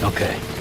Okay.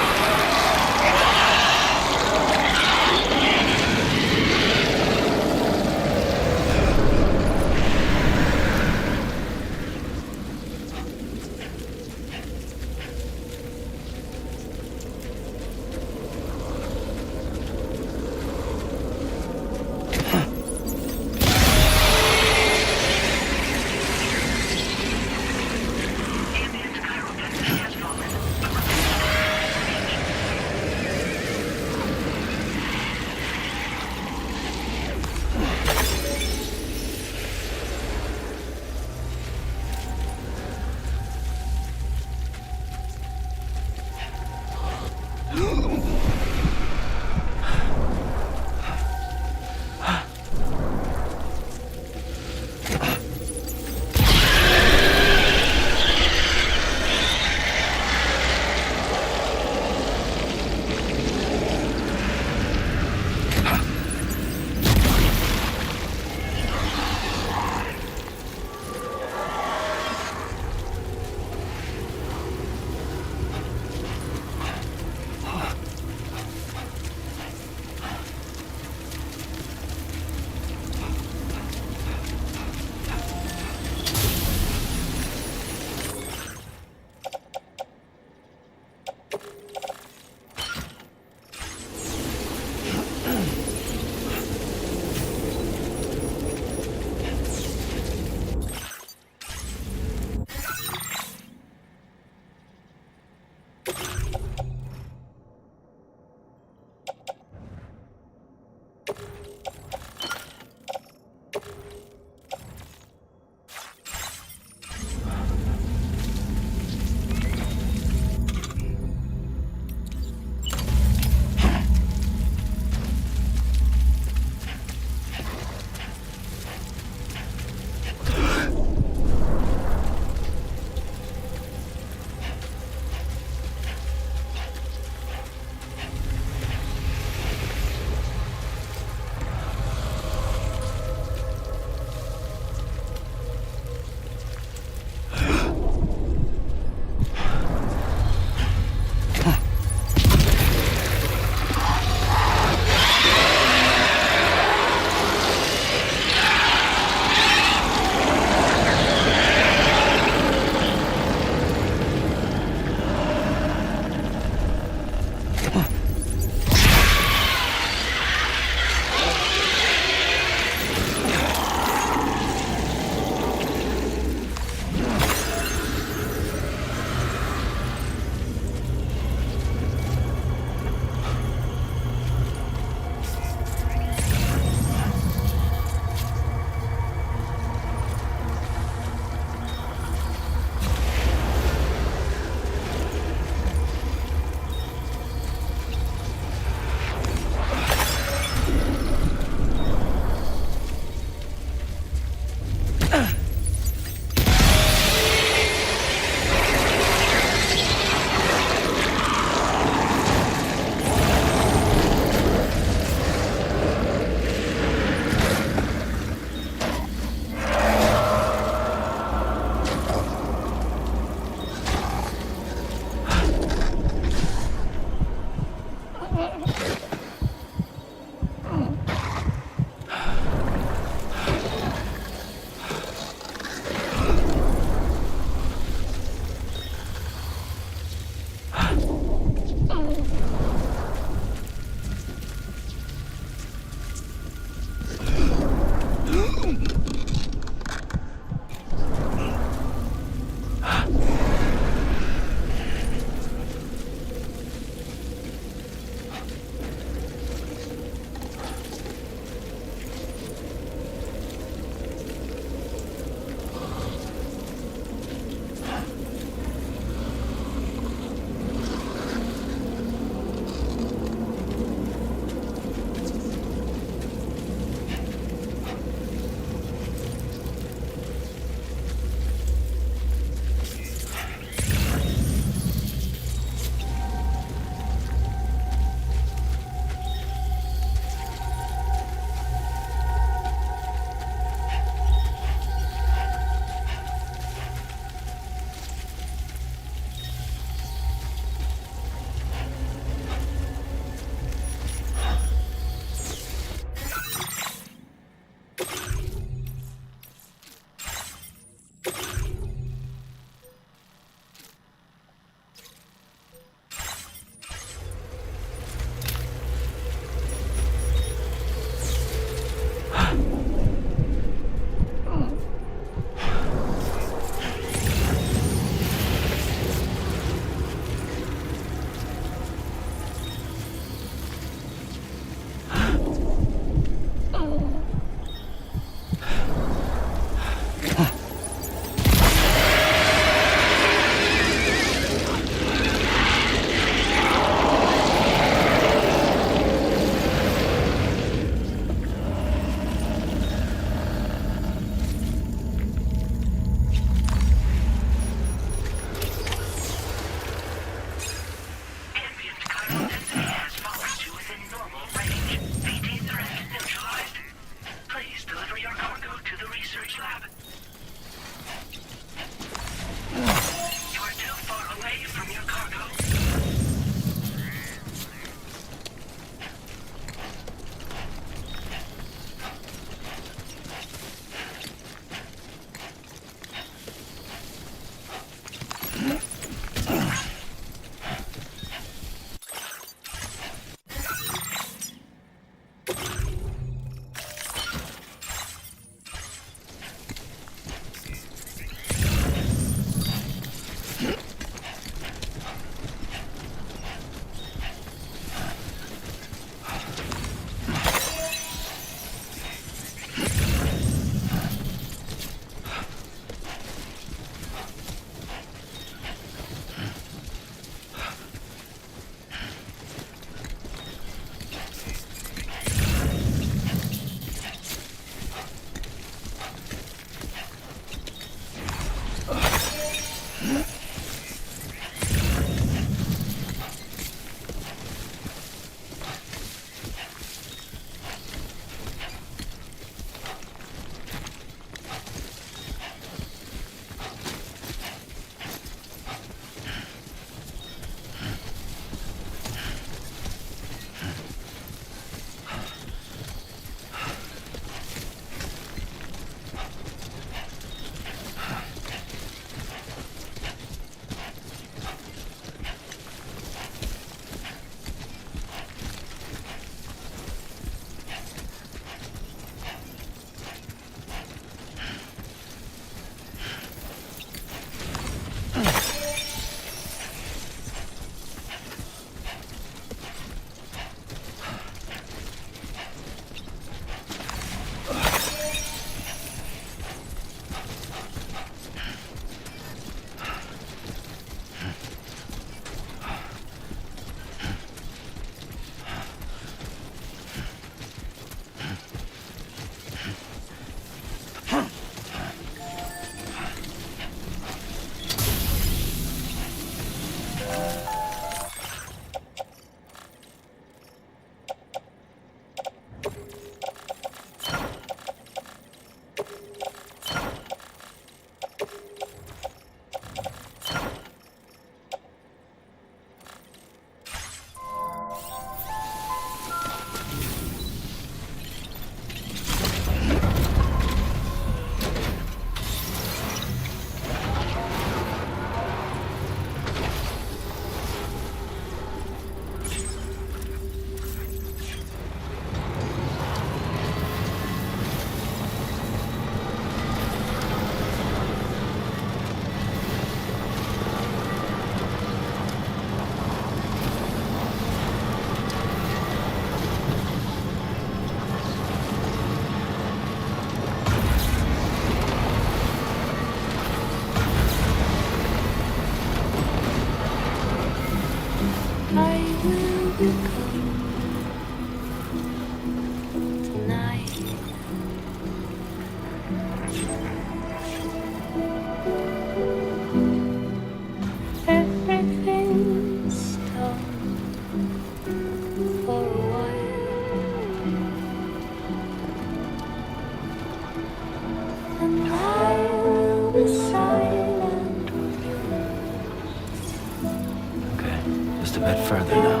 just a bit further now.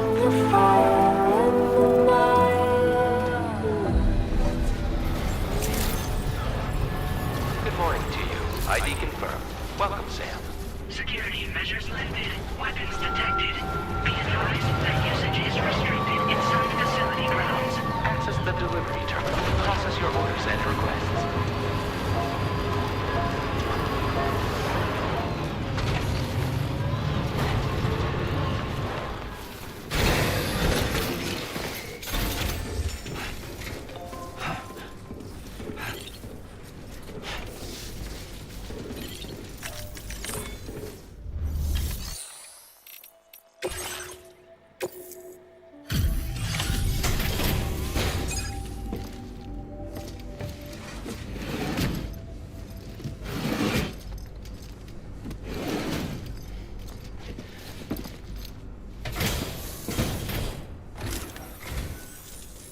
Good morning to you. ID confirmed. Welcome, Sam. Security measures lifted. Weapons detected. Be advised that usage is restricted inside facility grounds. Access the delivery terminal to process your orders and requests.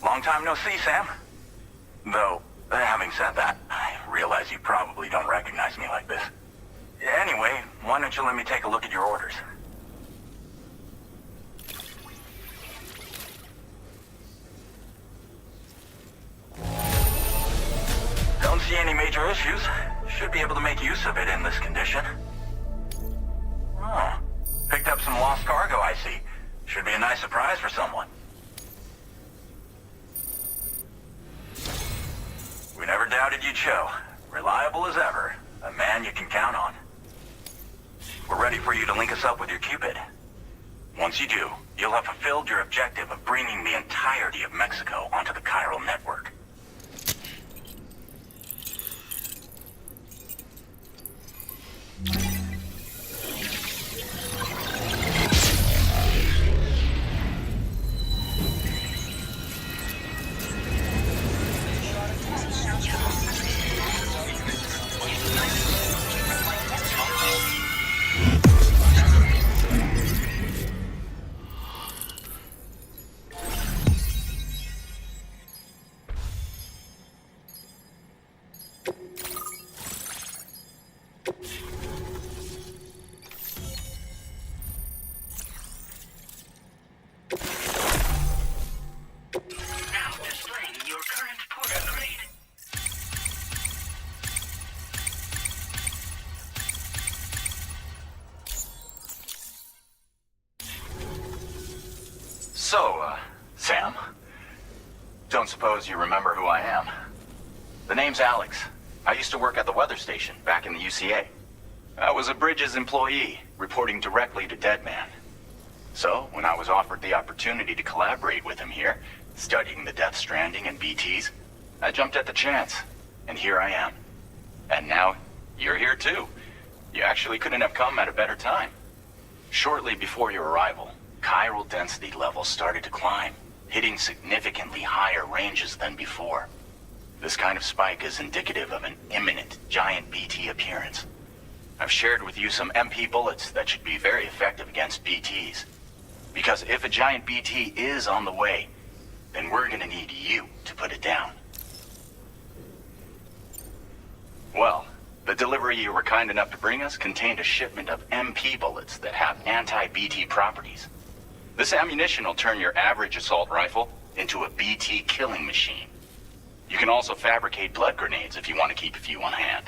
Long time no see, Sam. Though, having said that, I realize you probably don't recognize me like this. Anyway, why don't you let me take a look at your orders? Don't see any major issues. Should be able to make use of it in this condition. Oh, picked up some lost cargo, I see. Should be a nice surprise for someone. We never doubted you'd show. Reliable as ever. A man you can count on. We're ready for you to link us up with your Cupid. Once you do, you'll have fulfilled your objective of bringing the entirety of Mexico onto the chiral network. Now displaying your current port upgrade. So, Sam, don't suppose you remember who I am? The name's Alex. I used to work at the weather station back in the UCA. I was a Bridges employee, reporting directly to Deadman. So, when I was offered the opportunity to collaborate with him here, studying the Death Stranding and BTs, I jumped at the chance, and here I am. And now, you're here too. You actually couldn't have come at a better time. Shortly before your arrival, chiral density levels started to climb, hitting significantly higher ranges than before. This kind of spike is indicative of an imminent giant BT appearance. I've shared with you some MP bullets that should be very effective against BTs. Because if a giant BT is on the way, then we're gonna need you to put it down. Well, the delivery you were kind enough to bring us contained a shipment of MP bullets that have anti-BT properties. This ammunition will turn your average assault rifle into a BT killing machine. You can also fabricate blood grenades if you want to keep a few on hand.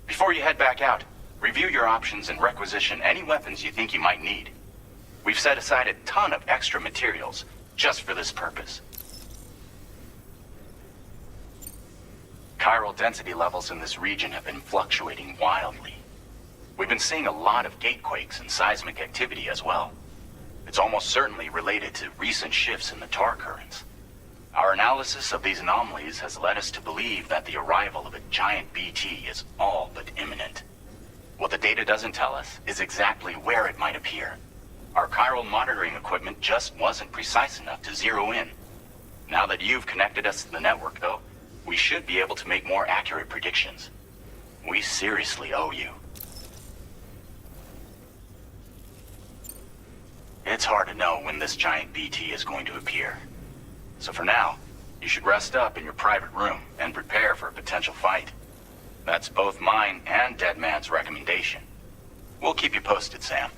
Before you head back out, review your options and requisition any weapons you think you might need. We've set aside a ton of extra materials just for this purpose. Chiral density levels in this region have been fluctuating wildly. We've been seeing a lot of gatequakes and seismic activity as well. It's almost certainly related to recent shifts in the tar currents. Our analysis of these anomalies has led us to believe that the arrival of a giant BT is all but imminent. What the data doesn't tell us is exactly where it might appear. Our chiral monitoring equipment just wasn't precise enough to zero in. Now that you've connected us to the network, though, we should be able to make more accurate predictions. We seriously owe you. It's hard to know when this giant BT is going to appear. So for now, you should rest up in your private room and prepare for a potential fight. That's both mine and Deadman's recommendation. We'll keep you posted, Sam.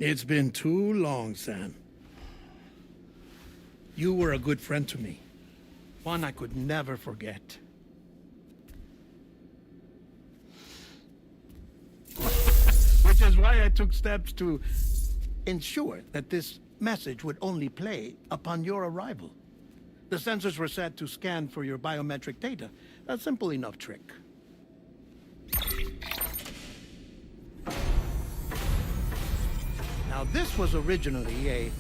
It's been too long, Sam. You were a good friend to me. One I could never forget. Which is why I took steps to ensure that this message would only play upon your arrival. The sensors were set to scan for your biometric data. A simple enough trick. Now, this was originally a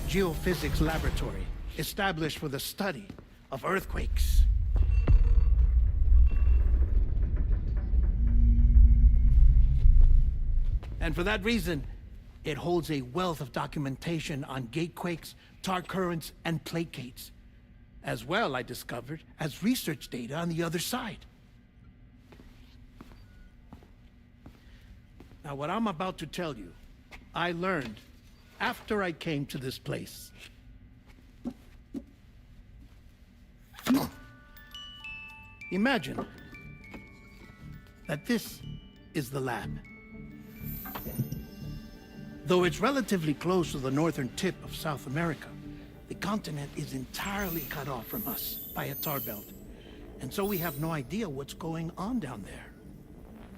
geophysics laboratory established for the study of earthquakes. And for that reason, it holds a wealth of documentation on gatequakes, tar currents, and plate gates. As well, I discovered, as research data on the other side. Now, what I'm about to tell you, I learned after I came to this place. Imagine that this is the lab. Though it's relatively close to the northern tip of South America, the continent is entirely cut off from us by a tar belt. And so we have no idea what's going on down there.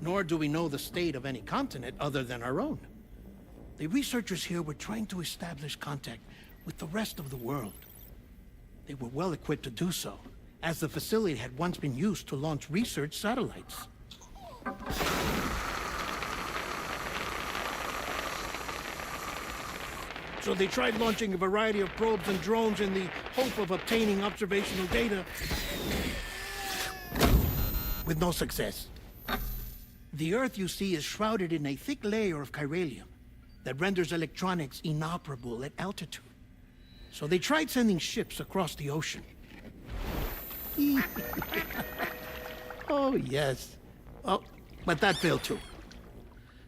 Nor do we know the state of any continent other than our own. The researchers here were trying to establish contact with the rest of the world. They were well equipped to do so, as the facility had once been used to launch research satellites. So they tried launching a variety of probes and drones in the hope of obtaining observational data, with no success. The Earth, you see, is shrouded in a thick layer of chiralium that renders electronics inoperable at altitude. So they tried sending ships across the ocean. Oh, yes. Oh, but that failed too.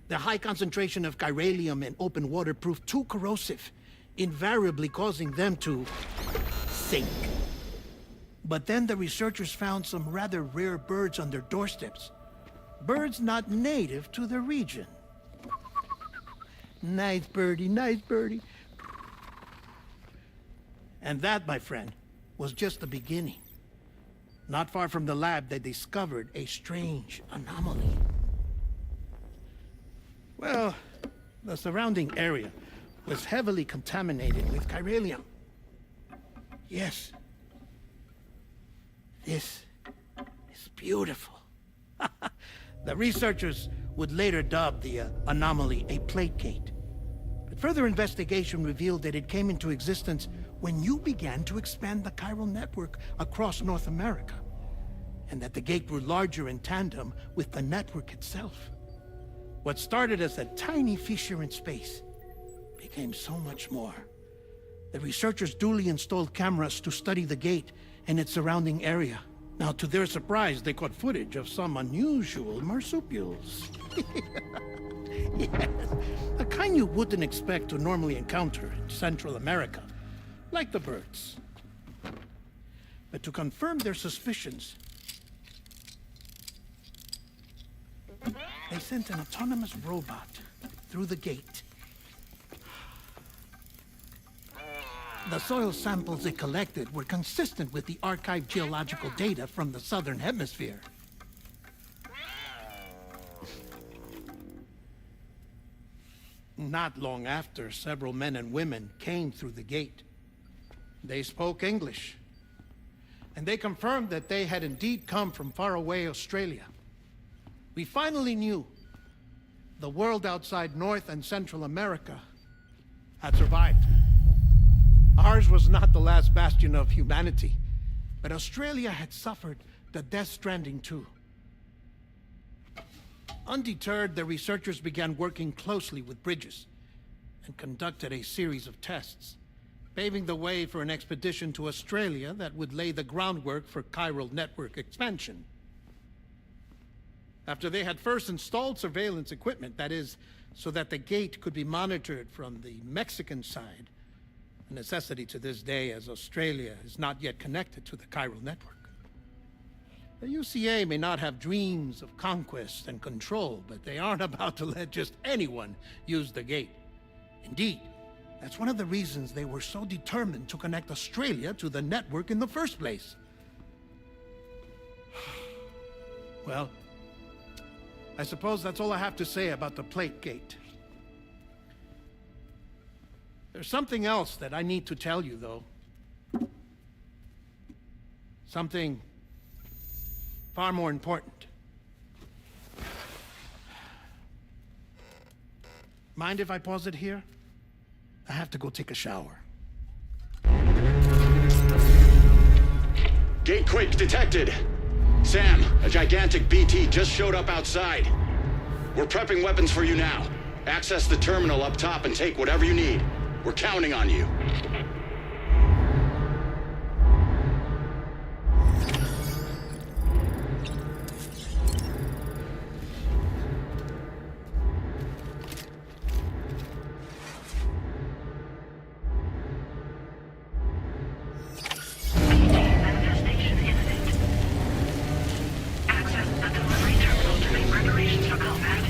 The high concentration of chiralium in open water proved too corrosive, invariably causing them to sink. But then the researchers found some rather rare birds on their doorsteps. Birds not native to the region. Nice birdie, nice birdie. And that, my friend, was just the beginning. Not far from the lab, they discovered a strange anomaly. Well, the surrounding area was heavily contaminated with chiralium. Yes. This is beautiful. The researchers would later dub the anomaly a plate gate. But further investigation revealed that it came into existence when you began to expand the chiral network across North America, and that the gate grew larger in tandem with the network itself. What started as a tiny fissure in space became so much more. The researchers duly installed cameras to study the gate and its surrounding area. Now, to their surprise, they caught footage of some unusual marsupials. Yes, a kind you wouldn't expect to normally encounter in Central America, like the birds. But to confirm their suspicions, they sent an autonomous robot through the gate. The soil samples it collected were consistent with the archived geological data from the southern hemisphere. Not long after, several men and women came through the gate. They spoke English, and they confirmed that they had indeed come from faraway Australia. We finally knew the world outside North and Central America had survived. Ours was not the last bastion of humanity, but Australia had suffered the death stranding too. Undeterred, the researchers began working closely with Bridges and conducted a series of tests, paving the way for an expedition to Australia that would lay the groundwork for chiral network expansion. After they had first installed surveillance equipment, that is, so that the gate could be monitored from the Mexican side, a necessity to this day as Australia is not yet connected to the chiral network. The UCA may not have dreams of conquest and control, but they aren't about to let just anyone use the gate. Indeed, that's one of the reasons they were so determined to connect Australia to the network in the first place. Well, I suppose that's all I have to say about the Plate Gate. There's something else that I need to tell you, though. Something far more important. Mind if I pause it here? I have to go take a shower. Gate quake detected. Sam, a gigantic BT just showed up outside. We're prepping weapons for you now. Access the terminal up top and take whatever you need. We're counting on you. Manifestation imminent. Access the delivery terminal to make preparations for combat.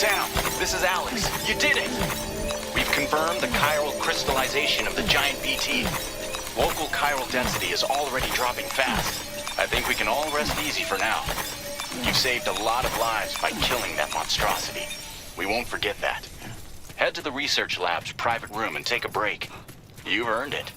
Sam, this is Alex. You did it! We've confirmed the chiral crystallization of the giant BT. Local chiral density is already dropping fast. I think we can all rest easy for now. You've saved a lot of lives by killing that monstrosity. We won't forget that. Head to the research lab's private room and take a break. You've earned it.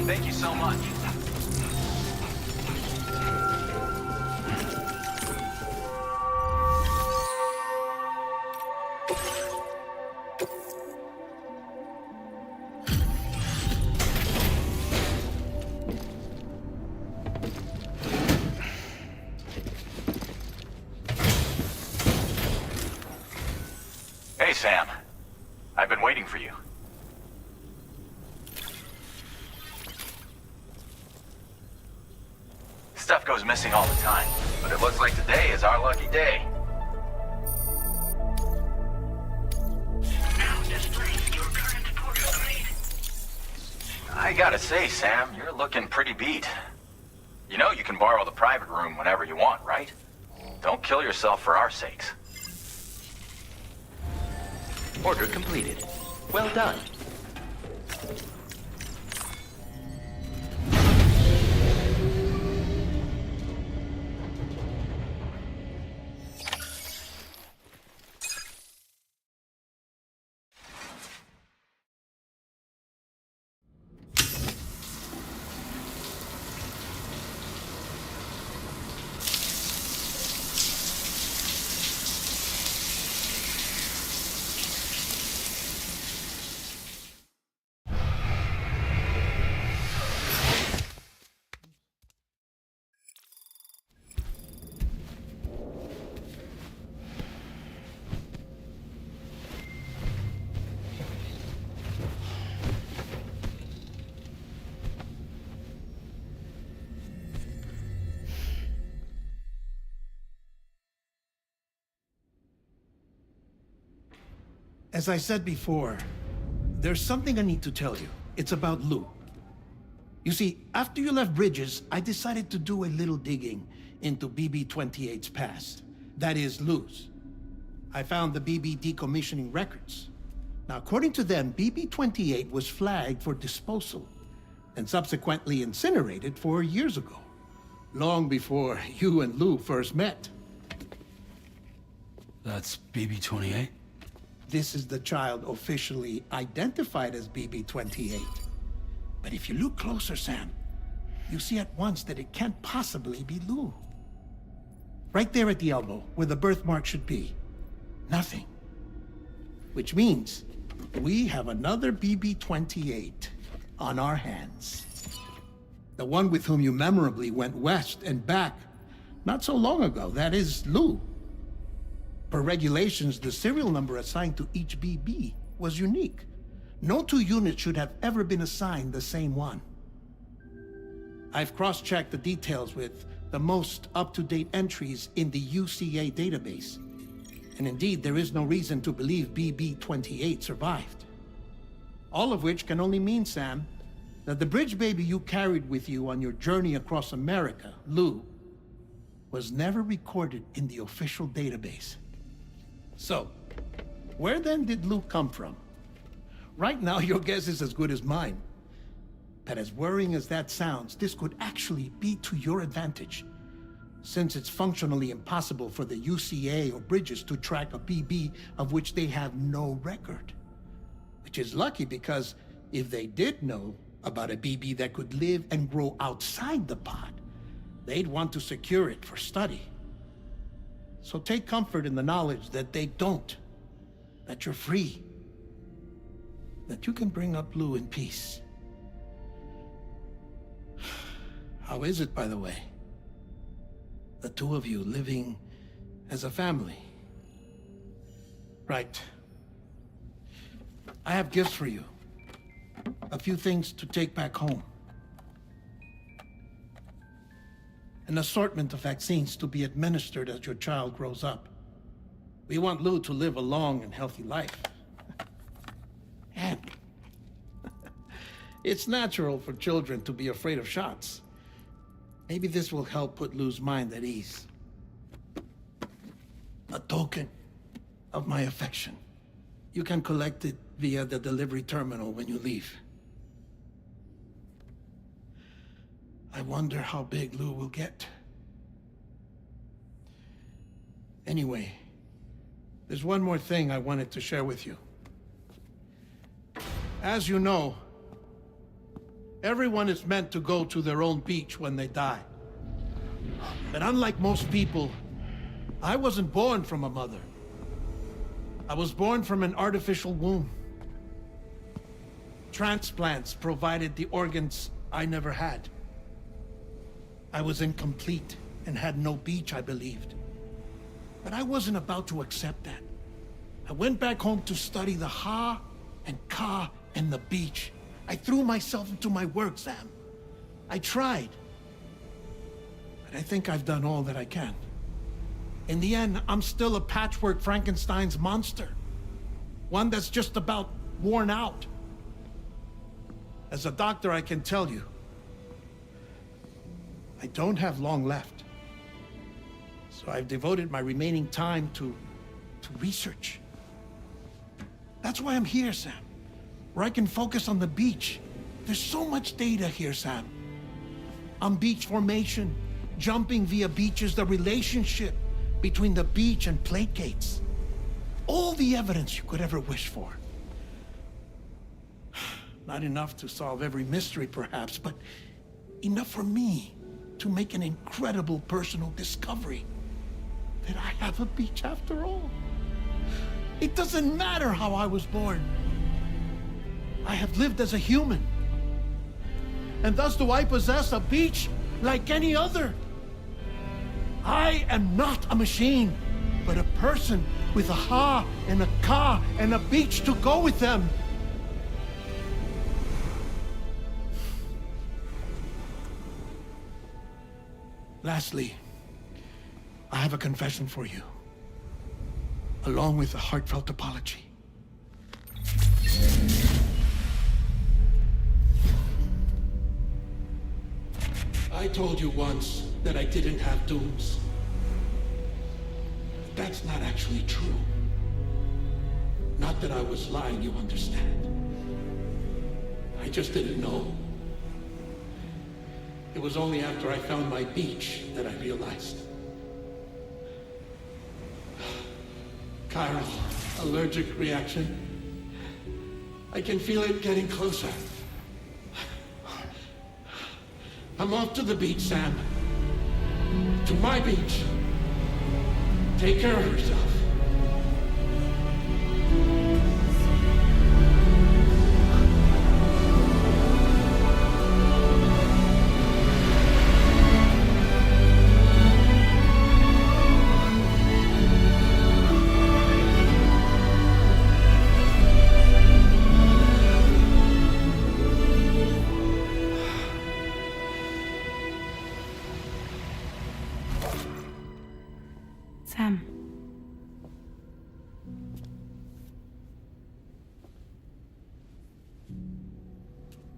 Thank you so much. Hey, Sam. I've been waiting for you. Stuff goes missing all the time, but it looks like today is our lucky day. Now displaying your current portal grade. I gotta say, Sam, you're looking pretty beat. You know you can borrow the private room whenever you want, right? Don't kill yourself for our sakes. Order completed. Well done. As I said before, there's something I need to tell you. It's about Lou. You see, after you left Bridges, I decided to do a little digging into BB-28's past. That is, Lou's. I found the BB decommissioning records. Now, according to them, BB-28 was flagged for disposal and subsequently incinerated 4 years ago, long before you and Lou first met. That's BB-28? This is the child officially identified as BB-28. But if you look closer, Sam, you see at once that it can't possibly be Lou. Right there at the elbow, where the birthmark should be. Nothing. Which means we have another BB-28 on our hands. The one with whom you memorably went west and back not so long ago, that is Lou. Per regulations, the serial number assigned to each BB was unique. No two units should have ever been assigned the same one. I've cross-checked the details with the most up-to-date entries in the UCA database. And indeed, there is no reason to believe BB-28 survived. All of which can only mean, Sam, that the bridge baby you carried with you on your journey across America, Lou, was never recorded in the official database. So, where then did Lou come from? Right now, your guess is as good as mine. that as worrying as that sounds, this could actually be to your advantage, since it's functionally impossible for the UCA or Bridges to track a BB of which they have no record. Which is lucky, because if they did know about a BB that could live and grow outside the pod, they'd want to secure it for study. So take comfort in the knowledge that they don't, that you're free, that you can bring up Lou in peace. How is it, by the way? The two of you living as a family? Right. I have gifts for you. A few things to take back home. An assortment of vaccines to be administered as your child grows up. We want Lou to live a long and healthy life. And it's natural for children to be afraid of shots. Maybe this will help put Lou's mind at ease. A token of my affection. You can collect it via the delivery terminal when you leave. I wonder how big Lou will get. Anyway, there's one more thing I wanted to share with you. As you know, everyone is meant to go to their own beach when they die. But unlike most people, I wasn't born from a mother. I was born from an artificial womb. Transplants provided the organs I never had. I was incomplete and had no beach, I believed. But I wasn't about to accept that. I went back home to study the Ha and Ka and the beach. I threw myself into my work, Sam. I tried. But I think I've done all that I can. In the end, I'm still a patchwork Frankenstein's monster. One that's just about worn out. As a doctor, I can tell you, I don't have long left. So I've devoted my remaining time to research. That's why I'm here, Sam. Where I can focus on the beach. There's so much data here, Sam. On beach formation, jumping via beaches, the relationship between the beach and plate gates. All the evidence you could ever wish for. Not enough to solve every mystery, perhaps, but enough for me to make an incredible personal discovery. That I have a beach after all. It doesn't matter how I was born. I have lived as a human. And thus do I possess a beach like any other. I am not a machine, but a person with a Ha and a Ka and a beach to go with them. Lastly, I have a confession for you, along with a heartfelt apology. I told you once that I didn't have dooms. But that's not actually true. Not that I was lying, you understand. I just didn't know. It was only after I found my beach that I realized. Chiral allergic reaction. I can feel it getting closer. I'm off to the beach, Sam. To my beach. Take care of yourself. Sam.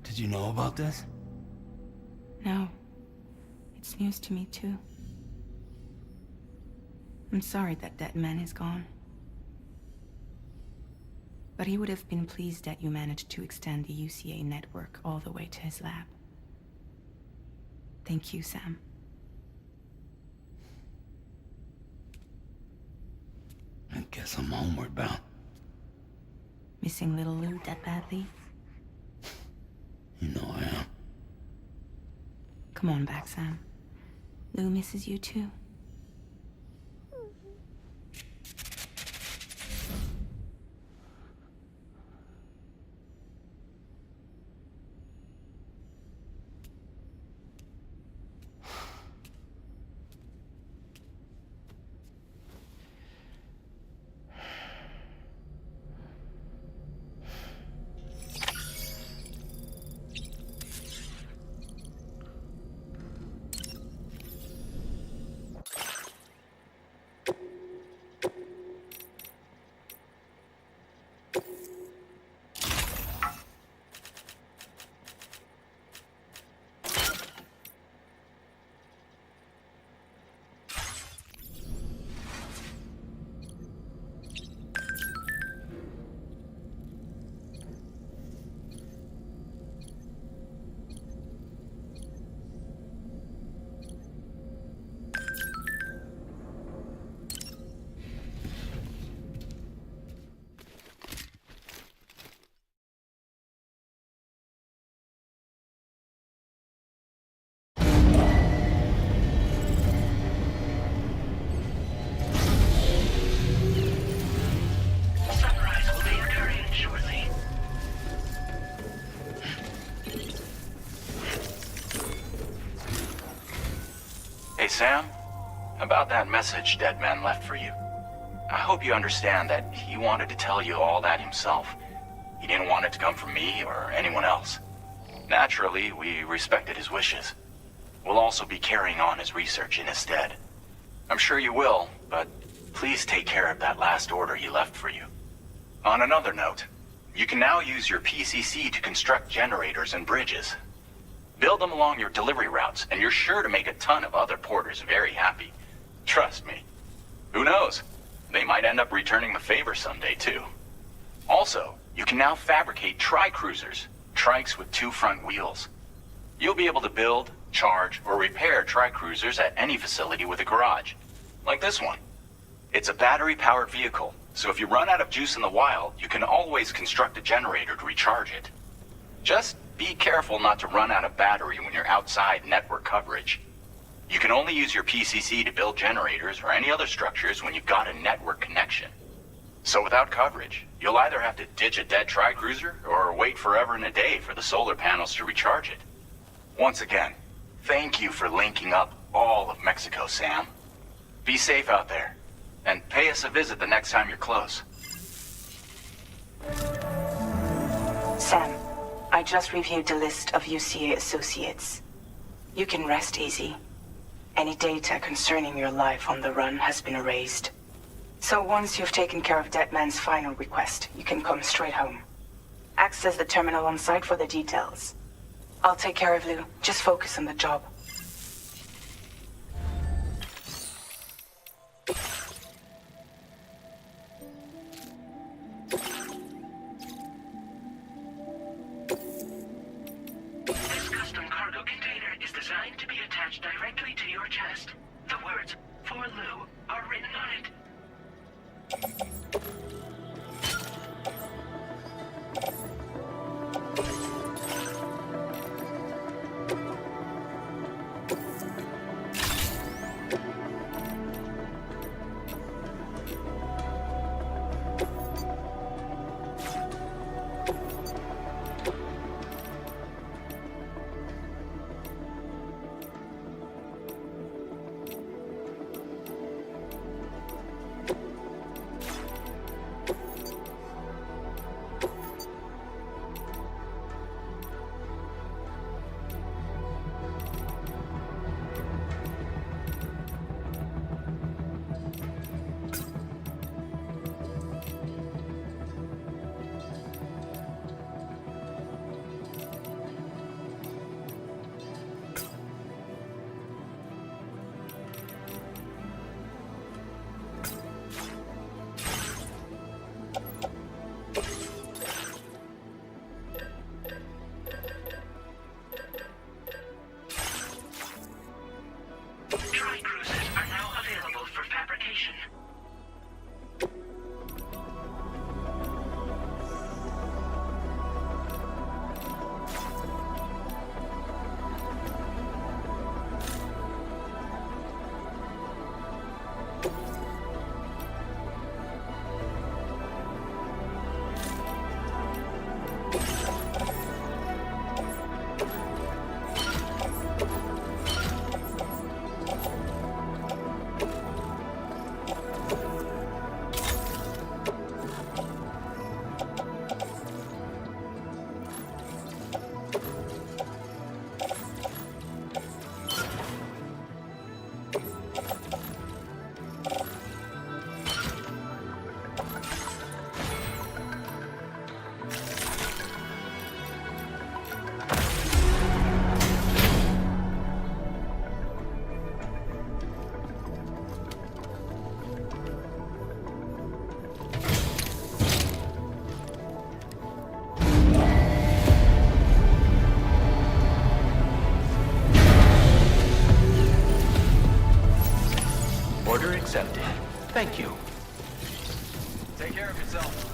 Did you know about this? No. It's news to me, too. I'm sorry that man is gone. but he would have been pleased that you managed to extend the UCA network all the way to his lab. Thank you, Sam. I guess I'm homeward bound. Missing little Lou that badly? You know I am. Come on back, Sam. Lou misses you too. Sunrise will be occurring shortly. Hey, Sam. About that message Deadman left for you. I hope you understand that he wanted to tell you all that himself. He didn't want it to come from me or anyone else. Naturally, we respected his wishes. We'll also be carrying on his research in his stead. I'm sure you will, but please take care of that last order he left for you. On another note, you can now use your PCC to construct generators and bridges. Build them along your delivery routes, and you're sure to make a ton of other porters very happy. Trust me. Who knows? They might end up returning the favor someday, too. Also, you can now fabricate tri-cruisers, trikes with 2 front wheels. You'll be able to build, charge, or repair tri-cruisers at any facility with a garage, like this one. It's a battery-powered vehicle, so if you run out of juice in the wild, you can always construct a generator to recharge it. Just be careful not to run out of battery when you're outside network coverage. You can only use your PCC to build generators or any other structures when you've got a network connection. So without coverage, you'll either have to ditch a dead tri-cruiser or wait forever and a day for the solar panels to recharge it. Once again, thank you for linking up all of Mexico, Sam. Be safe out there, and pay us a visit the next time you're close. Sam, I just reviewed the list of UCA associates. You can rest easy. Any data concerning your life on the run has been erased. So once you've taken care of Deadman's final request, you can come straight home. Access the terminal on site for the details. I'll take care of Lou. Just focus on the job. This custom cargo container is designed to be attached directly to your chest. The words, "For Lou," are written on it. accepted. Thank you. Take care of yourself.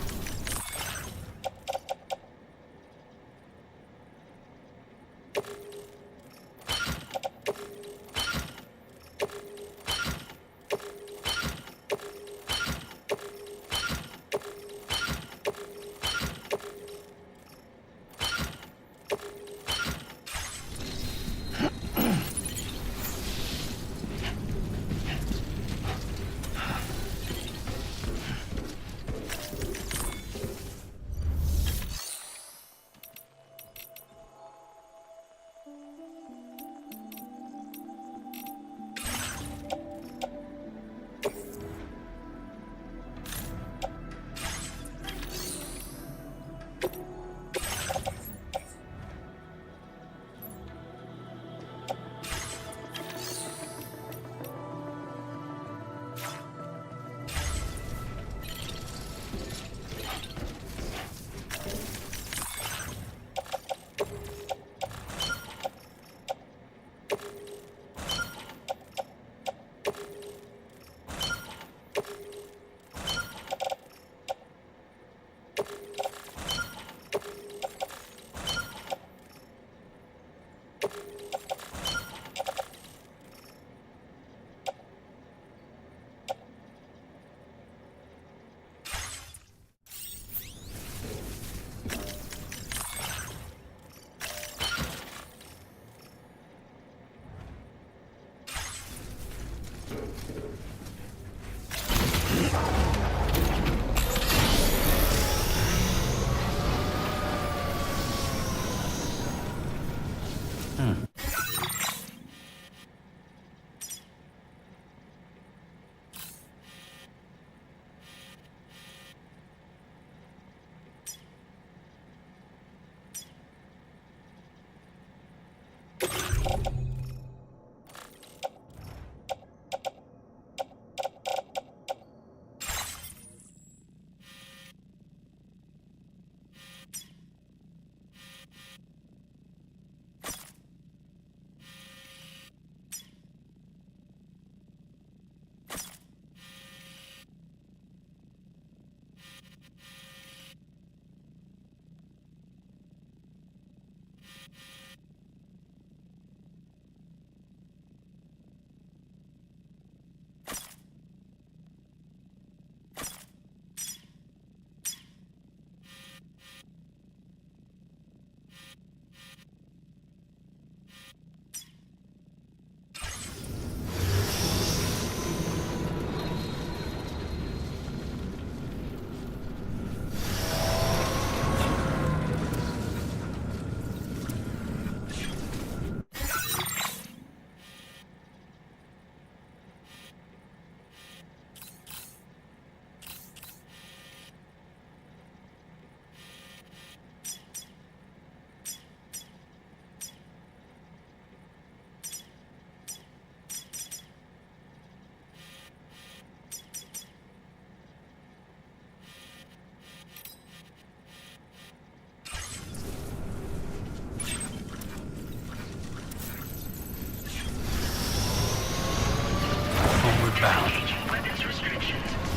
Bound.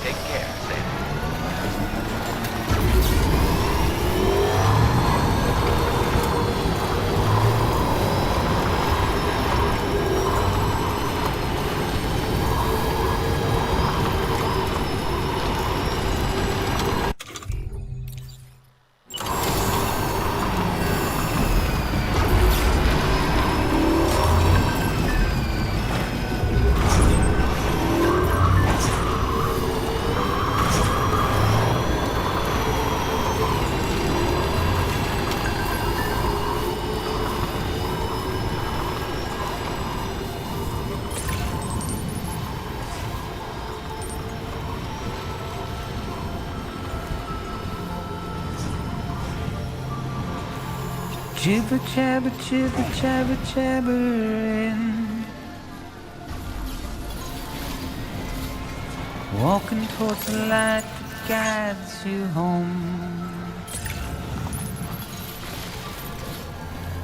Take care, Sam. Jibber jabber jibber jabber jabbering, walking towards the light that guides you home.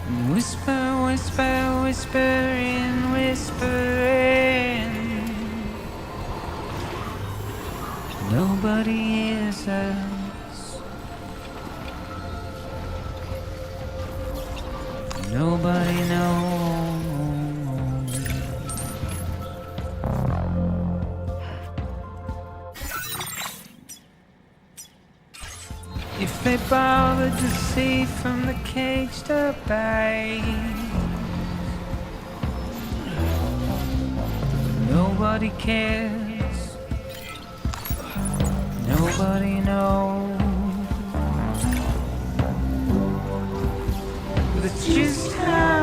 And whisper, whisper, whispering, whispering, Nobody hears us. Nobody knows. If they bothered to see from the cage to bay, nobody cares. Nobody knows. But it's just how